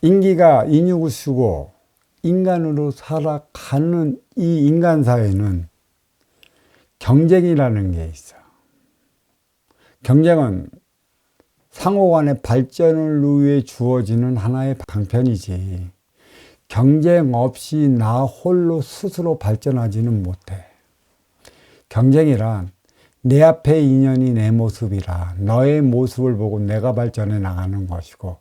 인기가 인육을 쓰고 인간으로 살아가는 이 인간 사회는 경쟁이라는 게 있어. 경쟁은 상호 간의 발전을 위해 주어지는 하나의 방편이지, 경쟁 없이 나 홀로 스스로 발전하지는 못해. 경쟁이란 내 앞에 인연이 내 모습이라 너의 모습을 보고 내가 발전해 나가는 것이고,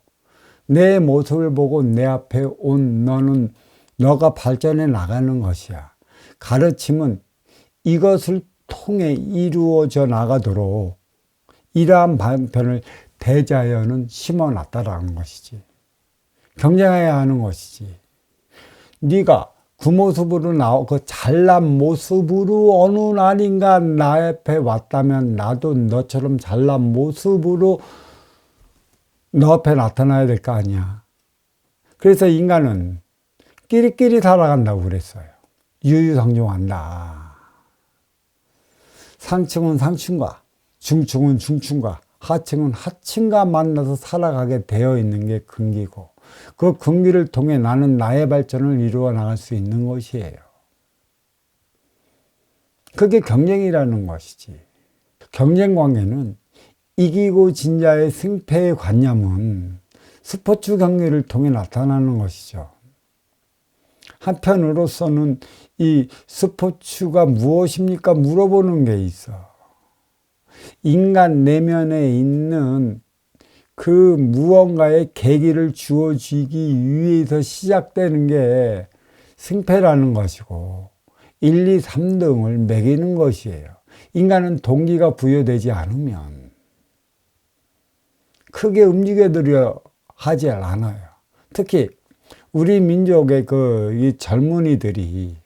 내 모습을 보고 내 앞에 온 너는 너가 발전해 나가는 것이야. 가르침은 이것을 통해 이루어져 나가도록 이러한 방편을 대자연은 심어놨다라는 것이지. 경쟁해야 하는 것이지. 네가 그 모습으로 그 잘난 모습으로 어느 날인가 나 앞에 왔다면 나도 너처럼 잘난 모습으로 너 앞에 나타나야 될 거 아니야. 그래서 인간은 끼리끼리 살아간다고 그랬어요. 유유상종한다. 상층은 상층과 중층은 중층과 하층은 하층과 만나서 살아가게 되어 있는 게 근기고, 그 근기를 통해 나는 나의 발전을 이루어 나갈 수 있는 것이에요. 그게 경쟁이라는 것이지. 경쟁 관계는 이기고 진 자의 승패의 관념은 스포츠 경기를 통해 나타나는 것이죠. 한편으로서는 이 스포츠가 무엇입니까? 물어보는 게 있어. 인간 내면에 있는 그 무언가의 계기를 주어지기 위해서 시작되는 게 승패라는 것이고, 1, 2, 3등을 매기는 것이에요. 인간은 동기가 부여되지 않으면 크게 움직여들여 하지 않아요. 특히 우리 민족의 이 젊은이들이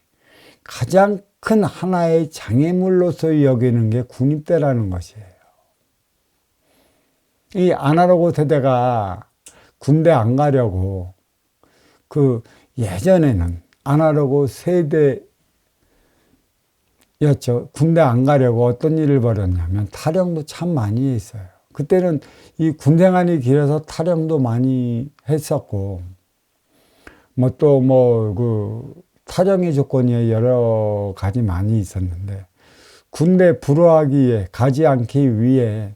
가장 큰 하나의 장애물로서 여기는 게 군입대라는 것이에요. 이 아날로그 세대가 군대 안 가려고, 예전에는 아날로그 세대였죠. 군대 안 가려고 어떤 일을 벌였냐면 타령도 참 많이 했어요. 그때는 이 군생활이 길어서 타령도 많이 했었고, 타령의 조건이 여러 가지 많이 있었는데, 군대 불허하기에 가지 않기 위해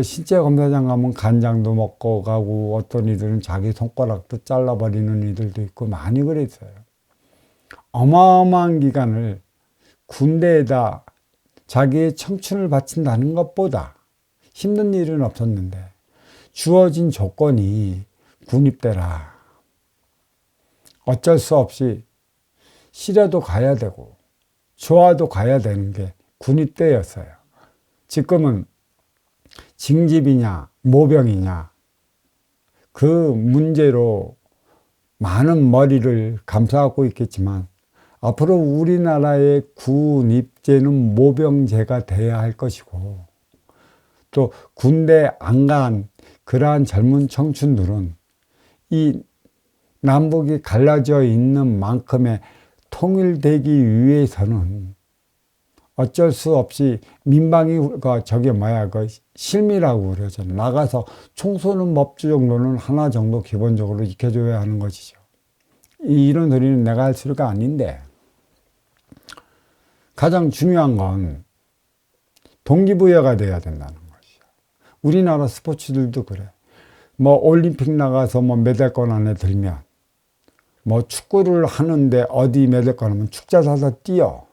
신체 검사장 가면 간장도 먹고 가고, 어떤 이들은 자기 손가락도 잘라버리는 이들도 있고 많이 그랬어요. 어마어마한 기간을 군대에다 자기의 청춘을 바친다는 것보다 힘든 일은 없었는데, 주어진 조건이 군입대라. 어쩔 수 없이 싫어도 가야 되고 좋아도 가야 되는 게 군입대였어요. 지금은 징집이냐 모병이냐 그 문제로 많은 머리를 감싸고 있겠지만, 앞으로 우리나라의 군입제는 모병제가 돼야 할 것이고, 또 군대 안 간 그러한 젊은 청춘들은 이 남북이 갈라져 있는 만큼의 통일되기 위해서는 어쩔 수 없이 민방위, 실미라고 그러잖아요. 나가서 총 쏘는 법주 정도는 하나 정도 기본적으로 익혀줘야 하는 것이죠. 이런 소리는 내가 할 소리가 아닌데, 가장 중요한 건 동기부여가 돼야 된다는 것이죠. 우리나라 스포츠들도 그래. 올림픽 나가서 메달권 안에 들면, 축구를 하는데 어디 메달권 하면 축자 사서 뛰어.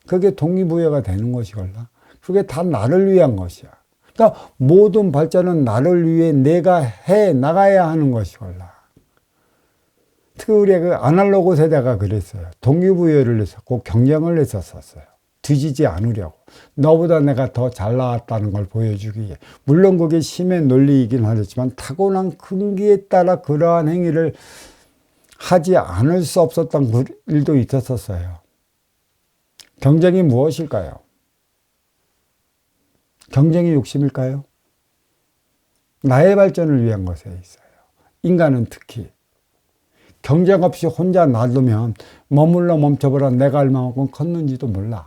그게 동기부여가 되는 것이걸라. 그게 다 나를 위한 것이야. 그러니까 모든 발전은 나를 위해 내가 해 나가야 하는 것이걸라. 특히 우리 아날로그 세대가 그랬어요. 동기부여를 했었고 경쟁을 했었어요. 뒤지지 않으려고. 너보다 내가 더 잘 나왔다는 걸 보여주기 위해. 물론 그게 힘의 논리이긴 하겠지만, 타고난 근기에 따라 그러한 행위를 하지 않을 수 없었던 일도 있었어요. 경쟁이 무엇일까요? 경쟁이 욕심일까요? 나의 발전을 위한 것에 있어요. 인간은 특히 경쟁 없이 혼자 놔두면 머물러 멈춰보라 내가 얼마만큼 컸는지도 몰라.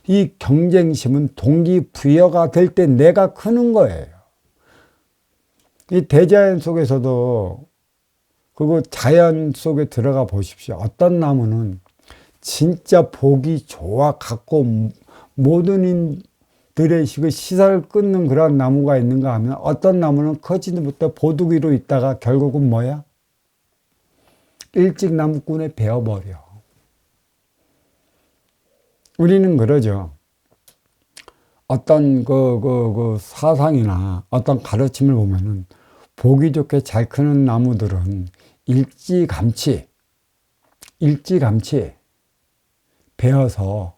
이 경쟁심은 동기부여가 될 때 내가 크는 거예요. 이 대자연 속에서도 그거 자연 속에 들어가 보십시오. 어떤 나무는 진짜 보기 좋아 갖고 모든 인들의 시선을 끊는 그런 나무가 있는가 하면 어떤 나무는 커지는부터 보두기로 있다가 결국은 뭐야? 일찍 나무꾼에 베어버려. 우리는 그러죠. 어떤 그 사상이나 어떤 가르침을 보면은 보기 좋게 잘 크는 나무들은 일찌감치 베어서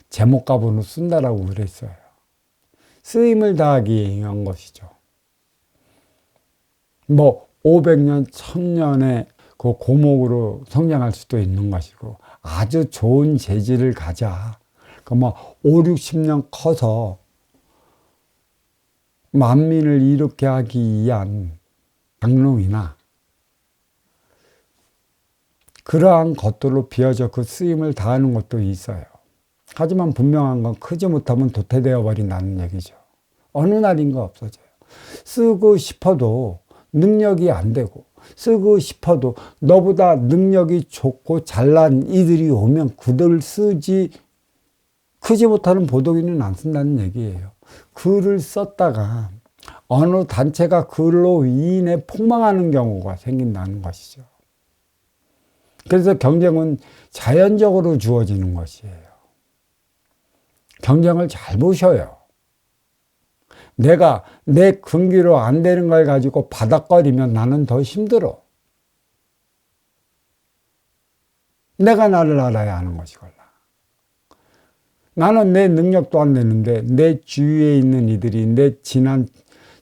제목값으로 쓴다라고 그랬어요. 쓰임을 다하기 위한 것이죠. 뭐 500년, 1000년의 그 고목으로 성장할 수도 있는 것이고 아주 좋은 재질을 가자. 그 뭐 5, 60년 커서 만민을 일으켜 하기 위한 장롱이나 그러한 것들로 비어져 그 쓰임을 다하는 것도 있어요. 하지만 분명한 건 크지 못하면 도태되어 버린다는 얘기죠. 어느 날인가 없어져요. 쓰고 싶어도 능력이 안 되고 쓰고 싶어도 너보다 능력이 좋고 잘난 이들이 오면 그들을 쓰지 크지 못하는 보도기는 안 쓴다는 얘기예요. 글을 썼다가 어느 단체가 글로 인해 폭망하는 경우가 생긴다는 것이죠. 그래서 경쟁은 자연적으로 주어지는 것이에요. 경쟁을 잘 보셔요. 내가 내 근기로 안 되는 걸 가지고 바닥거리면 나는 더 힘들어. 내가 나를 알아야 하는 것이걸라. 나는 내 능력도 안 되는데 내 주위에 있는 이들이 내 친한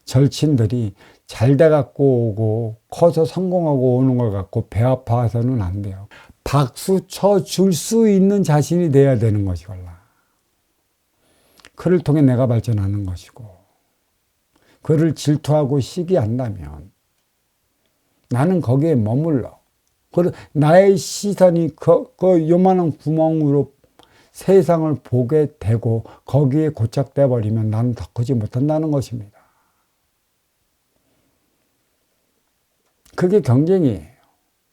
절친들이 잘 돼갖고 오고 커서 성공하고 오는 걸 갖고 배 아파서는 안 돼요. 박수 쳐줄 수 있는 자신이 돼야 되는 것이걸라. 그를 통해 내가 발전하는 것이고 그를 질투하고 시기한다면 나는 거기에 머물러. 나의 시선이 그 요만한 구멍으로 세상을 보게 되고 거기에 고착돼 버리면 나는 더 크지 못한다는 것입니다. 그게 경쟁이에요.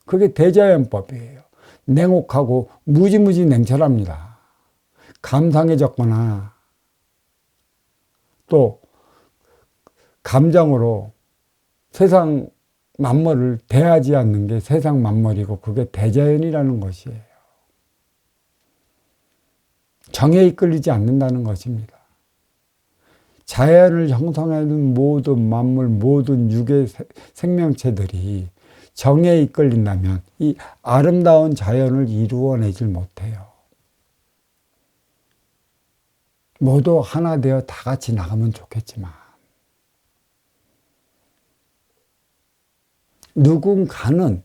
그게 대자연법이에요. 냉혹하고 무지무지 냉철합니다. 감상해졌거나 또 감정으로 세상 만물을 대하지 않는 게 세상 만물이고 그게 대자연이라는 것이에요. 정에 이끌리지 않는다는 것입니다. 자연을 형성하는 모든 만물, 모든 육의 생명체들이 정에 이끌린다면 이 아름다운 자연을 이루어내질 못해요. 모두 하나 되어 다 같이 나가면 좋겠지만 누군가는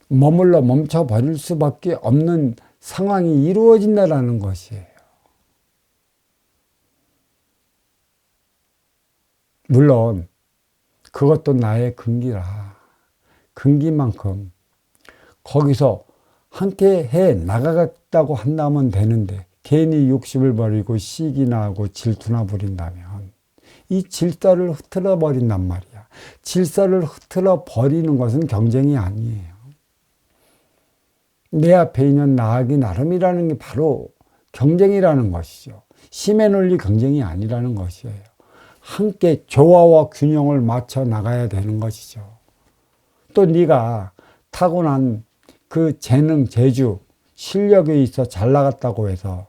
머물러 멈춰버릴 수밖에 없는 상황이 이루어진다는 것이에요. 물론 그것도 나의 근기라. 근기만큼 거기서 함께 해 나가겠다고 한다면 되는데 괜히 욕심을 버리고 시기나 하고 질투나 부린다면 이 질서를 흐트러 버린단 말이야. 질서를 흐트러 버리는 것은 경쟁이 아니에요. 내 앞에 있는 나하기 나름이라는 게 바로 경쟁이라는 것이죠. 힘의 논리 경쟁이 아니라는 것이에요. 함께 조화와 균형을 맞춰 나가야 되는 것이죠. 또 네가 타고난 그 재능, 재주, 실력에 있어 잘 나갔다고 해서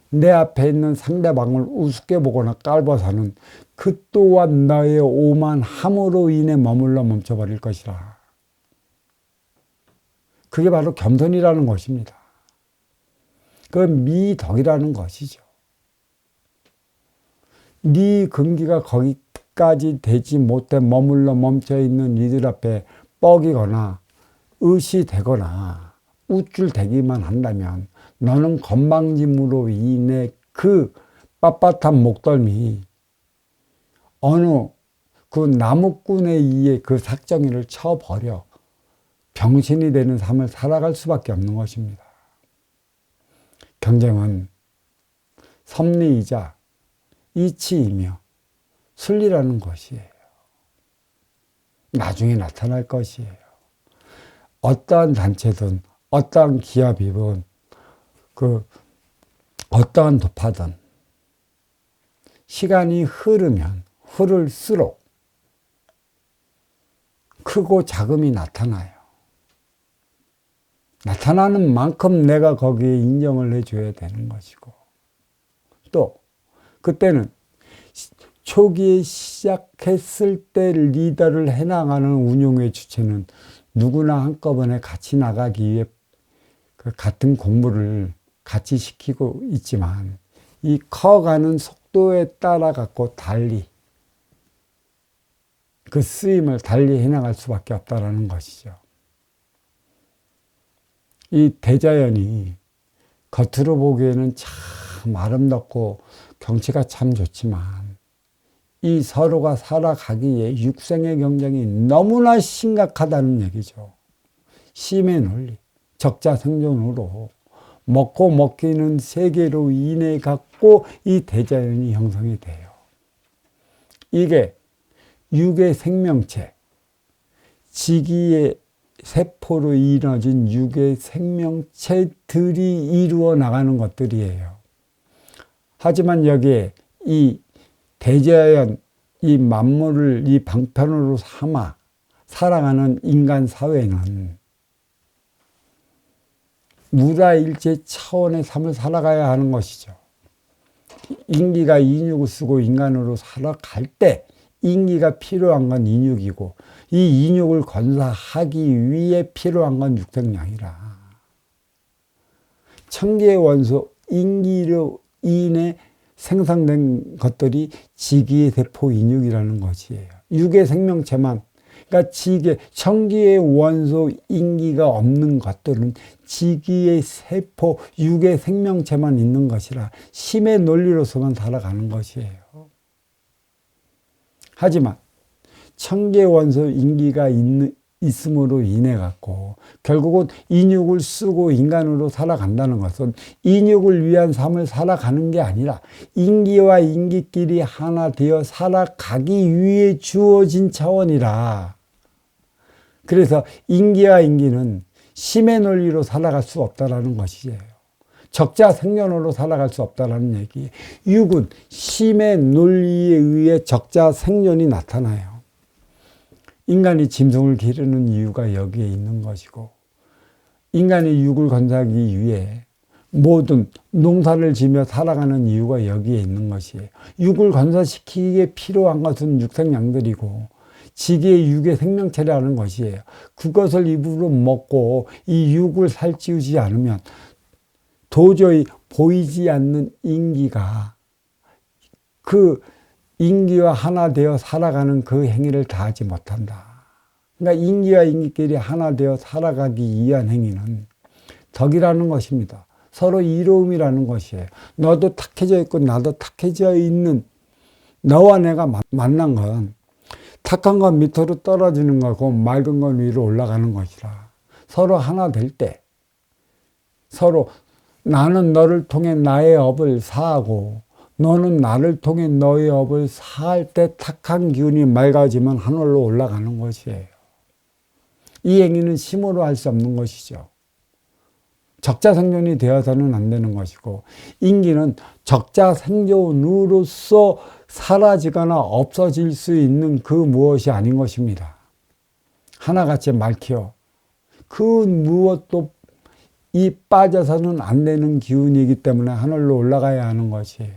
내 앞에 있는 상대방을 우습게 보거나 깔봐서는 그 또한 너의 오만함으로 인해 머물러 멈춰버릴 것이라. 그게 바로 겸손이라는 것입니다. 그 미덕이라는 것이죠. 네 근기가 거기까지 되지 못해 머물러 멈춰있는 이들 앞에 뻐기거나 의시되거나 우쭐대기만 한다면 너는 건방짐으로 인해 그 빳빳한 목덜미 어느 그 나무꾼에 의해 그 삭정이를 쳐버려 병신이 되는 삶을 살아갈 수밖에 없는 것입니다. 경쟁은 섭리이자 이치이며 순리라는 것이에요. 나중에 나타날 것이에요. 어떠한 단체든 어떠한 기업이든 어떠한 도파든 시간이 흐르면 흐를수록 크고 작음이 나타나요. 나타나는 만큼 내가 거기에 인정을 해줘야 되는 것이고, 또 그때는 초기에 시작했을 때 리더를 해나가는 운용의 주체는 누구나 한꺼번에 같이 나가기 위해 그 같은 공부를 같이 시키고 있지만, 이 커가는 속도에 따라 갖고 달리 그 쓰임을 달리 해나갈 수밖에 없다는 것이죠. 이 대자연이 겉으로 보기에는 참 아름답고 경치가 참 좋지만, 이 서로가 살아가기에 육생의 경쟁이 너무나 심각하다는 얘기죠. 심의 논리, 적자생존으로 먹고 먹히는 세계로 인해 갖고 이 대자연이 형성이 돼요. 이게 육의 생명체, 지기의 세포로 이루어진 육의 생명체들이 이루어 나가는 것들이에요. 하지만 여기에 이 대자연, 이 만물을 이 방편으로 삼아 살아가는 인간 사회는 무라일체 차원의 삶을 살아가야 하는 것이죠. 인기가 인육을 쓰고 인간으로 살아갈 때 인기가 필요한 건 인육이고, 이 인육을 건사하기 위해 필요한 건 육생량이라. 천개의 원소 인기로 인해 생성된 것들이 지기의 세포 인육이라는 것이에요. 육의 생명체만, 그러니까 천기의 원소 인기가 없는 것들은 지기의 세포, 육의 생명체만 있는 것이라 심의 논리로서만 살아가는 것이에요. 하지만 천개 원소 인기가 있음으로 인해 갖고 결국은 인육을 쓰고 인간으로 살아간다는 것은 인육을 위한 삶을 살아가는 게 아니라 인기와 인기끼리 하나 되어 살아가기 위해 주어진 차원이라. 그래서 인기와 인기는 심의 논리로 살아갈 수 없다라는 것이에요. 적자 생존으로 살아갈 수 없다는 얘기. 육은 심의 논리에 의해 적자 생존이 나타나요. 인간이 짐승을 기르는 이유가 여기에 있는 것이고, 인간이 육을 건사하기 위해 모든 농사를 지며 살아가는 이유가 여기에 있는 것이에요. 육을 건사시키기에 필요한 것은 육생양들이고 지기의 육의 생명체라는 것이에요. 그것을 입으로 먹고 이 육을 살찌우지 않으면 도저히 보이지 않는 인기가 그 인기와 하나 되어 살아가는 그 행위를 다하지 못한다. 그러니까 인기와 인기끼리 하나 되어 살아가기 위한 행위는 덕이라는 것입니다. 서로 이로움이라는 것이에요. 너도 탁해져 있고 나도 탁해져 있는 너와 내가 만난 건 탁한 건 밑으로 떨어지는 거고 맑은 건 위로 올라가는 것이라. 서로 하나 될 때 서로 나는 너를 통해 나의 업을 사하고 너는 나를 통해 너의 업을 사할 때 탁한 기운이 맑아지면 하늘로 올라가는 것이에요. 이 행위는 심으로 할 수 없는 것이죠. 적자생존이 되어서는 안 되는 것이고, 인기는 적자생존으로서 사라지거나 없어질 수 있는 그 무엇이 아닌 것입니다. 하나같이 맑혀 그 무엇도 이 빠져서는 안 되는 기운이기 때문에 하늘로 올라가야 하는 것이에요.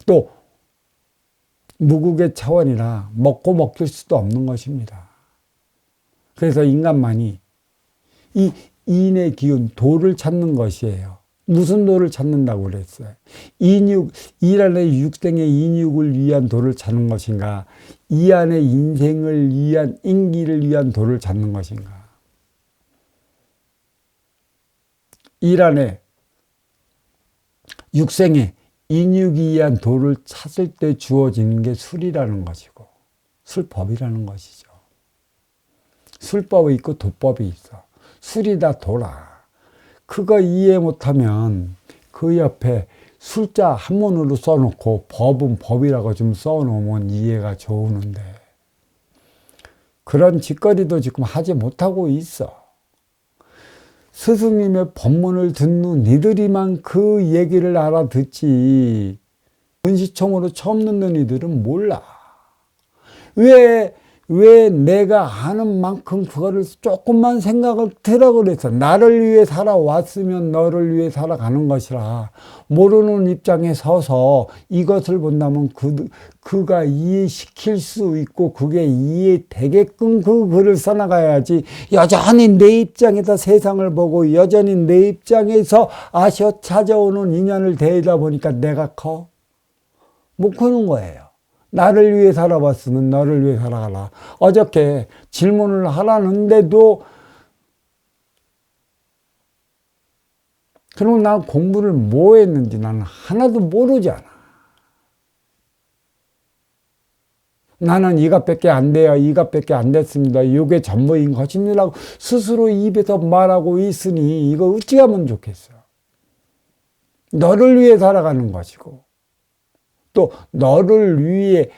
또 무국의 차원이라 먹고 먹힐 수도 없는 것입니다. 그래서 인간만이 이 인의 기운, 도를 찾는 것이에요. 무슨 도를 찾는다고 그랬어요? 이 안에 육생의 인육을 위한 도를 찾는 것인가? 이 안에 인생을 위한, 인기를 위한 도를 찾는 것인가? 이 안에 육생의 인육이 위한 도를 찾을 때 주어지는 게 술이라는 것이고, 술법이라는 것이죠. 술법이 있고 도법이 있어. 술이다 도라. 그거 이해 못하면 그 옆에 숫자 한문으로 써놓고 법은 법이라고 좀 써놓으면 이해가 좋으는데 그런 짓거리도 지금 하지 못하고 있어. 스승님의 법문을 듣는 이들이만 그 얘기를 알아듣지 은시총으로 처음 듣는 이들은 몰라. 왜 내가 아는 만큼 그거를 조금만 생각을 들어 그래서 나를 위해 살아왔으면 너를 위해 살아가는 것이라. 모르는 입장에 서서 이것을 본다면 그가 이해시킬 수 있고 그게 이해되게끔 그 글을 써나가야지. 여전히 내 입장에서 세상을 보고 여전히 내 입장에서 아셔 찾아오는 인연을 대하다 보니까 내가 못 크는 거예요. 나를 위해 살아봤으면 너를 위해 살아가라. 어저께 질문을 하라는데도 그럼 나 공부를 뭐 했는지 나는 하나도 모르잖아. 나는 이것밖에 안 돼요. 이것밖에 안 됐습니다. 이게 전부인 것입니다라고 스스로 입에서 말하고 있으니 이거 어찌 하면 좋겠어. 너를 위해 살아가는 것이고 또 너를 위해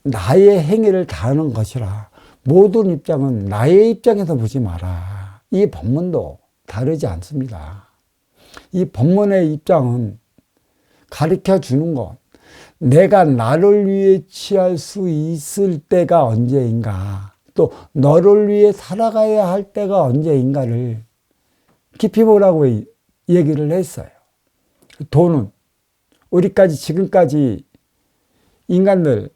나의 행위를 다하는 것이라. 모든 입장은 나의 입장에서 보지 마라. 이 법문도 다르지 않습니다. 이 법문의 입장은 가르쳐 주는 것, 내가 나를 위해 취할 수 있을 때가 언제인가, 또 너를 위해 살아가야 할 때가 언제인가를 깊이 보라고 얘기를 했어요. 도는 지금까지 인간들,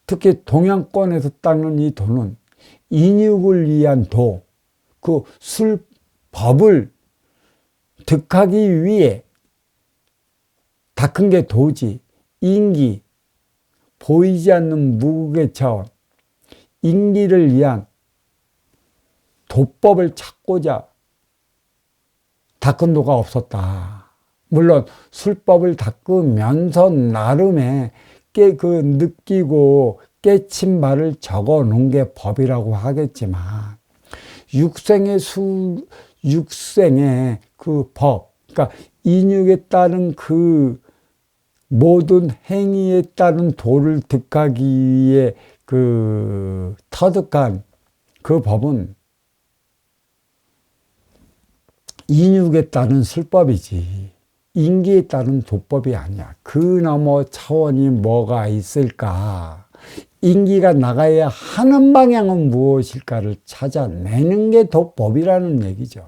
특히 동양권에서 닦는 이 도는 인육을 위한 도, 그 술법을 득하기 위해 닦은 게 도지. 인기, 보이지 않는 무극의 차원, 인기를 위한 도법을 찾고자 닦은 도가 없었다. 물론 술법을 닦으면서 나름의 느끼고 깨친 바를 적어 놓은 게 법이라고 하겠지만 육생의 그 법, 그러니까 인육에 따른 그 모든 행위에 따른 도를 득하기에 터득한 그 법은 인육에 따른 술법이지 인기에 따른 도법이 아니야. 그 너머 차원이 뭐가 있을까? 인기가 나가야 하는 방향은 무엇일까를 찾아내는 게 도법이라는 얘기죠.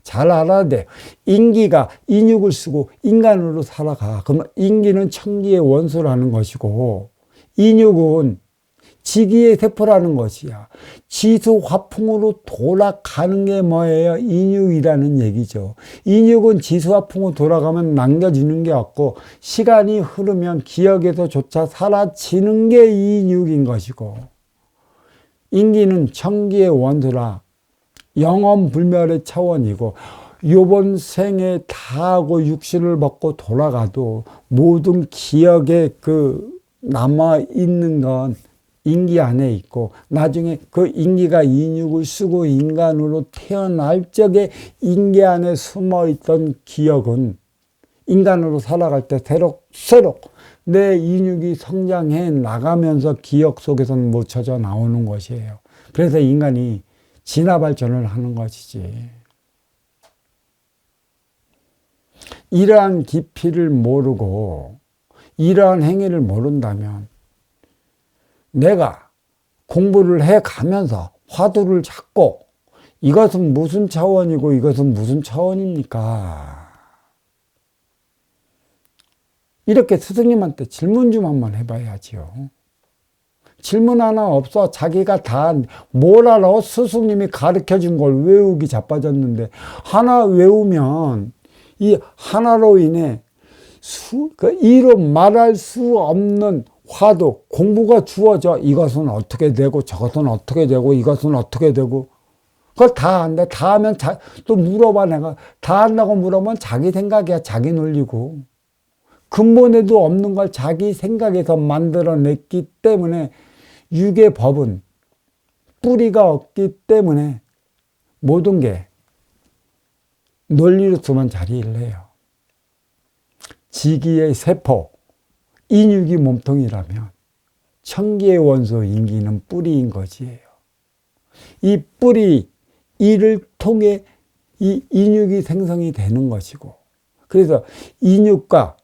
잘 알아야 돼. 인기가 인육을 쓰고 인간으로 살아가. 그러면 인기는 천기의 원소라는 것이고 인육은 지기의 세포라는 것이야. 지수화풍으로 돌아가는 게 뭐예요? 인육이라는 얘기죠. 인육은 지수화풍으로 돌아가면 남겨지는 게 없고 시간이 흐르면 기억에서조차 사라지는 게 인육인 것이고 인기는 천기의 원소라 영원불멸의 차원이고 요번 생에 다하고 육신을 벗고 돌아가도 모든 기억에 남아있는 건 인기 안에 있고 나중에 그 인기가 인육을 쓰고 인간으로 태어날 적에 인기 안에 숨어있던 기억은 인간으로 살아갈 때 새록새록 내 인육이 성장해 나가면서 기억 속에서는 묻혀져 나오는 것이에요. 그래서 인간이 진화 발전을 하는 것이지. 이러한 깊이를 모르고 이러한 행위를 모른다면 내가 공부를 해가면서 화두를 잡고 이것은 무슨 차원이고 이것은 무슨 차원입니까? 이렇게 스승님한테 질문 좀 한번 해봐야지요. 질문 하나 없어. 자기가 다 뭘 알아? 스승님이 가르쳐준 걸 외우기 자빠졌는데 하나 외우면 이 하나로 인해 이로 말할 수 없는 화두, 공부가 주어져. 이것은 어떻게 되고 저것은 어떻게 되고 이것은 어떻게 되고 그걸 다 안돼. 다 하면 또 물어봐. 내가 다 한다고 물어보면 자기 생각이야. 자기 논리고 근본에도 없는 걸 자기 생각에서 만들어냈기 때문에 육의 법은 뿌리가 없기 때문에 모든 게 논리로서만 자리를 해요. 지기의 세포, 인육이 몸통이라면 천기의 원소 인기는 뿌리인 것이에요. 이 뿌리, 이를 통해 이 인육이 생성이 되는 것이고, 그래서 인육과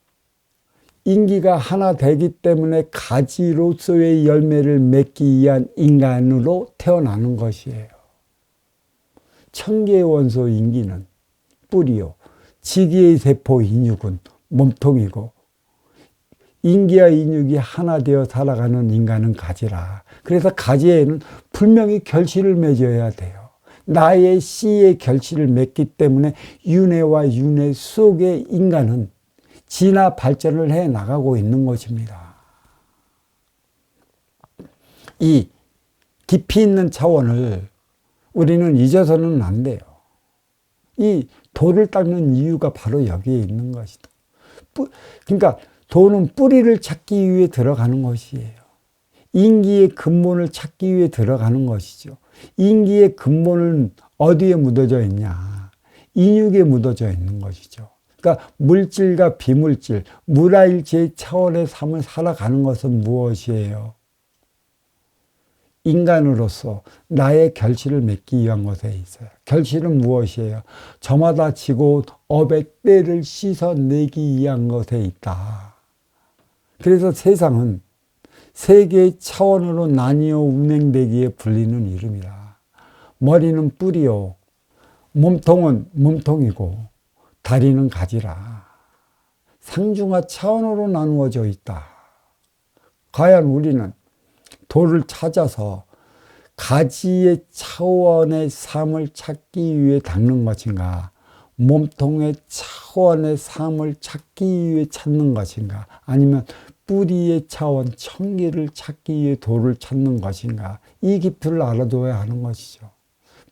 인기가 하나 되기 때문에 가지로서의 열매를 맺기 위한 인간으로 태어나는 것이에요. 천기의 원소 인기는 뿌리요, 지기의 세포 인육은 몸통이고, 인기와 인육이 하나 되어 살아가는 인간은 가지라. 그래서 가지에는 분명히 결실을 맺어야 돼요. 나의 씨의 결실을 맺기 때문에 윤회와 윤회 속의 인간은 진화 발전을 해 나가고 있는 것입니다. 이 깊이 있는 차원을 우리는 잊어서는 안 돼요. 이 도를 닦는 이유가 바로 여기에 있는 것이다. 그러니까 도는 뿌리를 찾기 위해 들어가는 것이에요. 인기의 근본을 찾기 위해 들어가는 것이죠. 인기의 근본은 어디에 묻어져 있냐? 인육에 묻어져 있는 것이죠. 그러니까 물질과 비물질, 무라일체의 차원의 삶을 살아가는 것은 무엇이에요? 인간으로서 나의 결실을 맺기 위한 것에 있어요. 결실은 무엇이에요? 저마다 지고 업의 때를 씻어내기 위한 것에 있다. 그래서 세상은 세 개의 차원으로 나뉘어 운행되기에 불리는 이름이다. 머리는 뿌리요, 몸통은 몸통이고, 다리는 가지라. 상중하 차원으로 나누어져 있다. 과연 우리는 도를 찾아서 가지의 차원의 삶을 찾기 위해 닦는 것인가? 몸통의 차원의 삶을 찾기 위해 찾는 것인가? 아니면 뿌리의 차원, 천기를 찾기 위해 도를 찾는 것인가? 이 깊이를 알아둬야 하는 것이죠.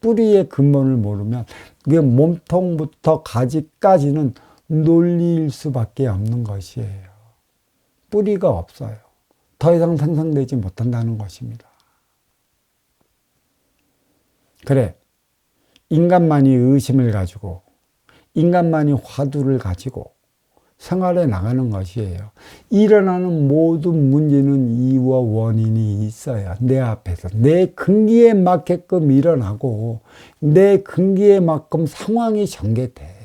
뿌리의 근본을 모르면 그게 몸통부터 가지까지는 논리일 수밖에 없는 것이에요. 뿌리가 없어요. 더 이상 생성되지 못한다는 것입니다. 그래, 인간만이 의심을 가지고, 인간만이 화두를 가지고 생활해 나가는 것이에요. 일어나는 모든 문제는 이유와 원인이 있어야 내 앞에서 내 근기에 맞게끔 일어나고 내 근기에 맞게끔 상황이 전개돼.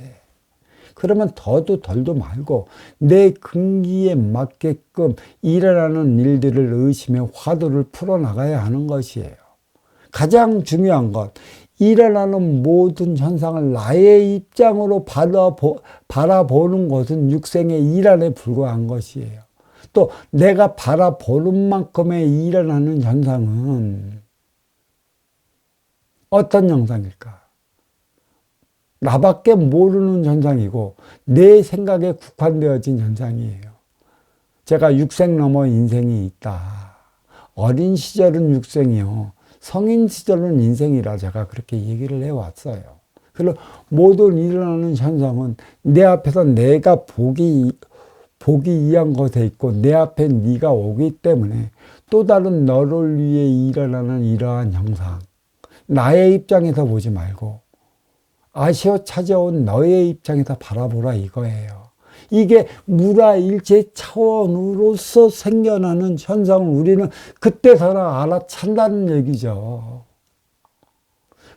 그러면 더도 덜도 말고 내 근기에 맞게끔 일어나는 일들을 의심해 화두를 풀어나가야 하는 것이에요. 가장 중요한 것, 일어나는 모든 현상을 나의 입장으로 바라보는 것은 육생의 일환에 불과한 것이에요. 또 내가 바라보는 만큼의 일어나는 현상은 어떤 현상일까? 나밖에 모르는 현상이고 내 생각에 국한되어진 현상이에요. 제가 육생 넘어 인생이 있다. 어린 시절은 육생이요. 성인 시절은 인생이라 제가 그렇게 얘기를 해왔어요. 그리고 모든 일어나는 현상은 내 앞에서 내가 보기 위한 것에 있고 내 앞에 네가 오기 때문에 또 다른 너를 위해 일어나는 이러한 형상, 나의 입장에서 보지 말고 아시어 찾아온 너의 입장에서 바라보라 이거예요. 이게 무라일체 차원으로서 생겨나는 현상을 우리는 그때서야 알아찬다는 얘기죠.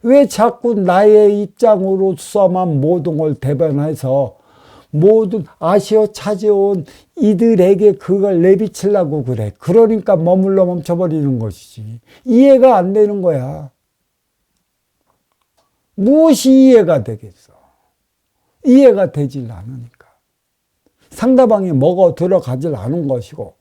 왜 자꾸 나의 입장으로서만 모든 걸 대변해서 모든 아시어 찾아온 이들에게 그걸 내비치려고 그래. 그러니까 머물러 멈춰버리는 것이지. 이해가 안 되는 거야. 무엇이 이해가 되겠어? 이해가 되질 않으니까. 상대방이 먹어 들어가질 않은 것이고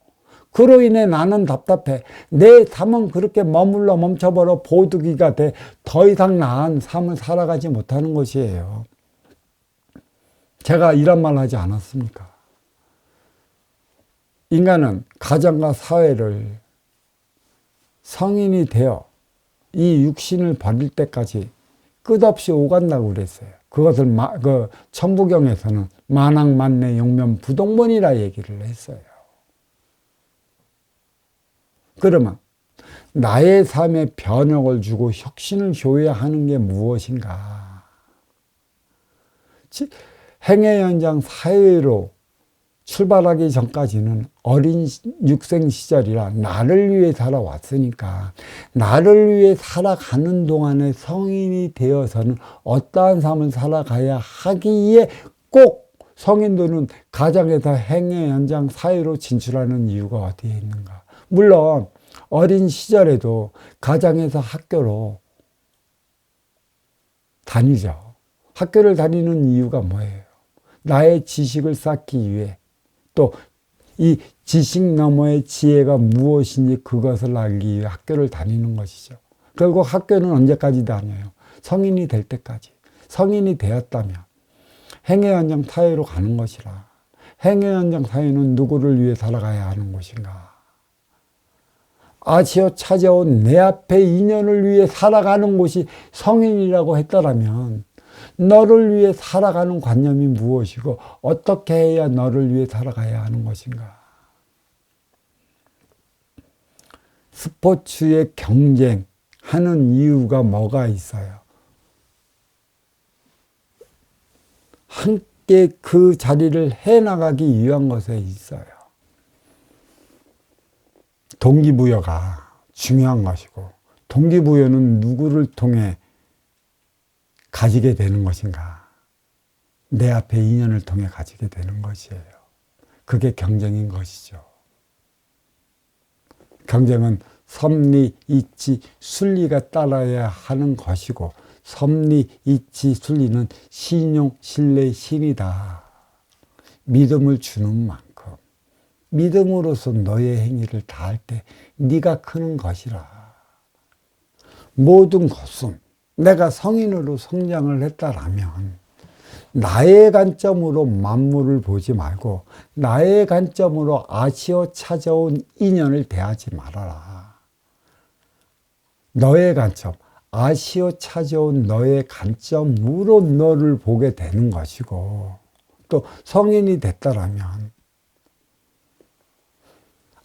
그로 인해 나는 답답해. 내 삶은 그렇게 머물러 멈춰버려 보두기가 돼 더 이상 나은 삶을 살아가지 못하는 것이에요. 제가 이런 말 하지 않았습니까? 인간은 가정과 사회를 성인이 되어 이 육신을 버릴 때까지 끝없이 오간다고 그랬어요. 그것을 천부경에서는 만왕만내 용면 부동본이라 얘기를 했어요. 그러면 나의 삶에 변혁을 주고 혁신을 줘야 하는 게 무엇인가? 행의 현장 사회로 출발하기 전까지는 어린 육생 시절이라 나를 위해 살아왔으니까 나를 위해 살아가는 동안에 성인이 되어서는 어떠한 삶을 살아가야 하기에 꼭 성인들은 가정에서 행위 현장 사회로 진출하는 이유가 어디에 있는가? 물론 어린 시절에도 가정에서 학교로 다니죠. 학교를 다니는 이유가 뭐예요? 나의 지식을 쌓기 위해, 또 이 지식 너머의 지혜가 무엇인지 그것을 알기 위해 학교를 다니는 것이죠. 결국 학교는 언제까지 다녀요? 성인이 될 때까지. 성인이 되었다면 행위 현장 사회로 가는 것이라. 행위 현장 사회는 누구를 위해 살아가야 하는 것인가? 아시어 찾아온 내 앞의 인연을 위해 살아가는 곳이 성인이라고 했더라면 너를 위해 살아가는 관념이 무엇이고 어떻게 해야 너를 위해 살아가야 하는 것인가? 스포츠의 경쟁하는 이유가 뭐가 있어요? 함께 그 자리를 해나가기 위한 것에 있어요. 동기부여가 중요한 것이고, 동기부여는 누구를 통해 가지게 되는 것인가? 내 앞에 인연을 통해 가지게 되는 것이에요. 그게 경쟁인 것이죠. 경쟁은 섭리, 이치, 순리가 따라야 하는 것이고, 섭리, 이치, 순리는 신용, 신뢰, 신이다. 믿음을 주는 만큼 믿음으로써 너의 행위를 다할 때 네가 크는 것이라. 모든 것은 내가 성인으로 성장을 했다라면 나의 관점으로 만물을 보지 말고 나의 관점으로 아시어 찾아온 인연을 대하지 말아라. 너의 관점, 아시어 찾아온 너의 관점으로 너를 보게 되는 것이고, 또 성인이 됐다라면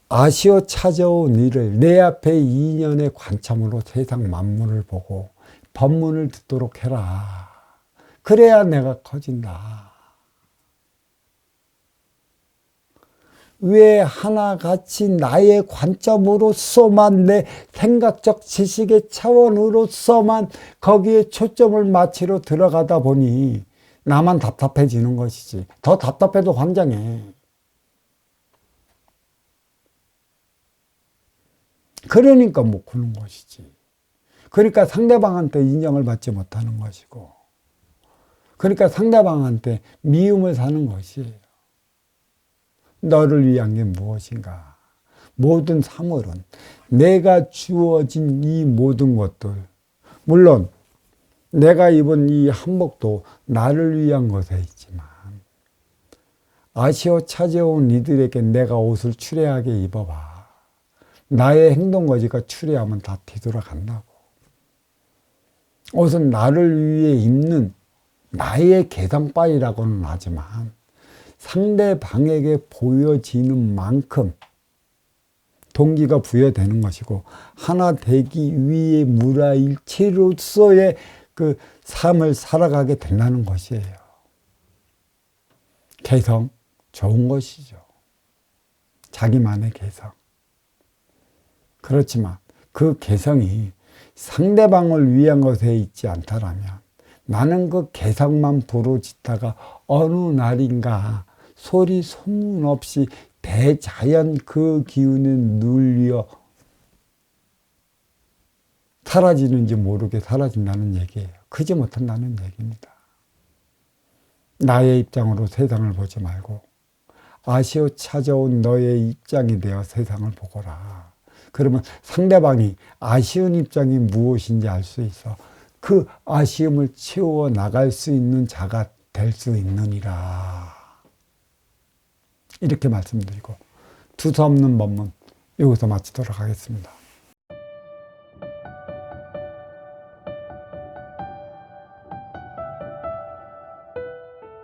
아시어 찾아온 이를 내 앞의 인연의 관점으로 세상 만물을 보고 법문을 듣도록 해라. 그래야 내가 커진다. 왜 하나같이 나의 관점으로서만, 내 생각적 지식의 차원으로서만 거기에 초점을 맞추러 들어가다 보니 나만 답답해지는 것이지. 더 답답해도 환장해. 그러니까 못 크는 것이지. 그러니까 상대방한테 인정을 받지 못하는 것이고, 그러니까 상대방한테 미움을 사는 것이에요. 너를 위한 게 무엇인가? 모든 사물은 내가 주어진 이 모든 것들, 물론 내가 입은 이 한복도 나를 위한 것에 있지만 아시어 찾아온 이들에게 내가 옷을 추레하게 입어봐. 나의 행동거지가 추레하면 다 뒤돌아간다고. 옷은 나를 위해 입는 나의 개성빨이라고는 하지만 상대방에게 보여지는 만큼 동기가 부여되는 것이고, 하나 되기 위해 무라일체로서의 그 삶을 살아가게 된다는 것이에요. 개성, 좋은 것이죠. 자기만의 개성. 그렇지만 그 개성이 상대방을 위한 것에 있지 않다라면 나는 그 개성만 부르짖다가 어느 날인가 소리 소문 없이 대자연 그 기운에 눌려 사라지는지 모르게 사라진다는 얘기예요. 크지 못한다는 얘기입니다. 나의 입장으로 세상을 보지 말고 아시어 찾아온 너의 입장이 되어 세상을 보거라. 그러면 상대방이 아쉬운 입장이 무엇인지 알 수 있어. 그 아쉬움을 채워 나갈 수 있는 자가 될 수 있느니라. 이렇게 말씀드리고 두서없는 법문 여기서 마치도록 하겠습니다.